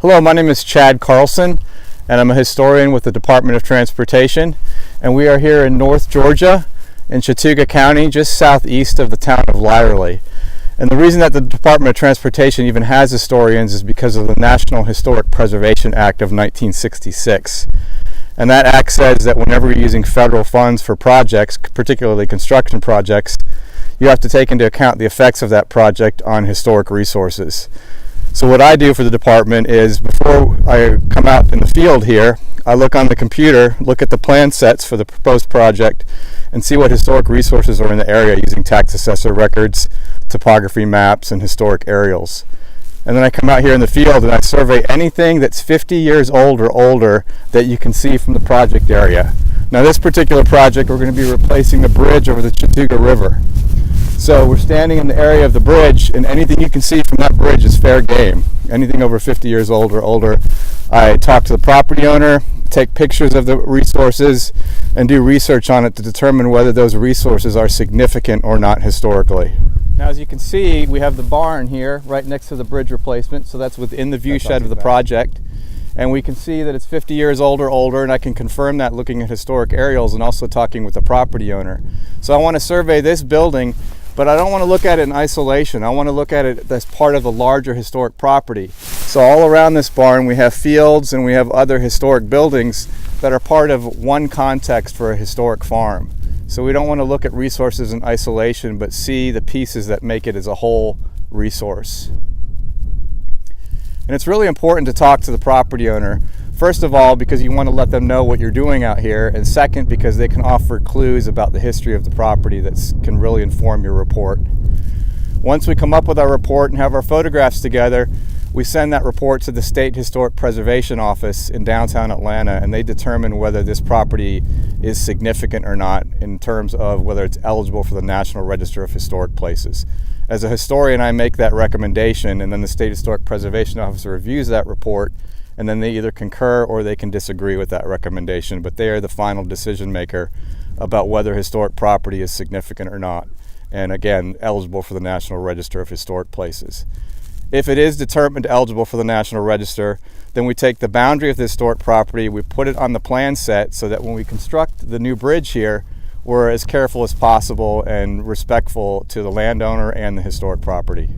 Hello, my name is Chad Carlson, and I'm a historian with the Department of Transportation, and we are here in North Georgia in Chattooga County, just southeast of the town of Lyerly. And the reason that the Department of Transportation even has historians is because of the National Historic Preservation Act of 1966. And that act says that whenever you're using federal funds for projects, particularly construction projects, you have to take into account the effects of that project on historic resources. So what I do for the department is, before I come out in the field here, I look on the computer, look at the plan sets for the proposed project, and see what historic resources are in the area using tax assessor records, topography maps, and historic aerials. And then I come out here in the field and I survey anything that's 50 years old or older that you can see from the project area. Now, this particular project, we're going to be replacing the bridge over the Chattooga River. So we're standing in the area of the bridge, and anything you can see from that bridge is fair game. Anything over 50 years old or older. I talk to the property owner, take pictures of the resources, and do research on it to determine whether those resources are significant or not historically. Now, as you can see, we have the barn here right next to the bridge replacement, so that's within the view shed of the project. And we can see that it's 50 years old or older, and I can confirm that looking at historic aerials and also talking with the property owner. So I want to survey this building, but I don't want to look at it in isolation. I want to look at it as part of the larger historic property. So all around this barn we have fields and we have other historic buildings that are part of one context for a historic farm. So we don't want to look at resources in isolation, but see the pieces that make it as a whole resource. And it's really important to talk to the property owner. First of all, because you want to let them know what you're doing out here, and second, because they can offer clues about the history of the property that can really inform your report. Once we come up with our report and have our photographs together, we send that report to the State Historic Preservation Office in downtown Atlanta, and they determine whether this property is significant or not in terms of whether it's eligible for the National Register of Historic Places. As a historian, I make that recommendation, and then the State Historic Preservation Office reviews that report, and then they either concur or they can disagree with that recommendation, but they are the final decision maker about whether historic property is significant or not, and again, eligible for the National Register of Historic Places. If it is determined eligible for the National Register, then we take the boundary of the historic property, we put it on the plan set so that when we construct the new bridge here, we're as careful as possible and respectful to the landowner and the historic property.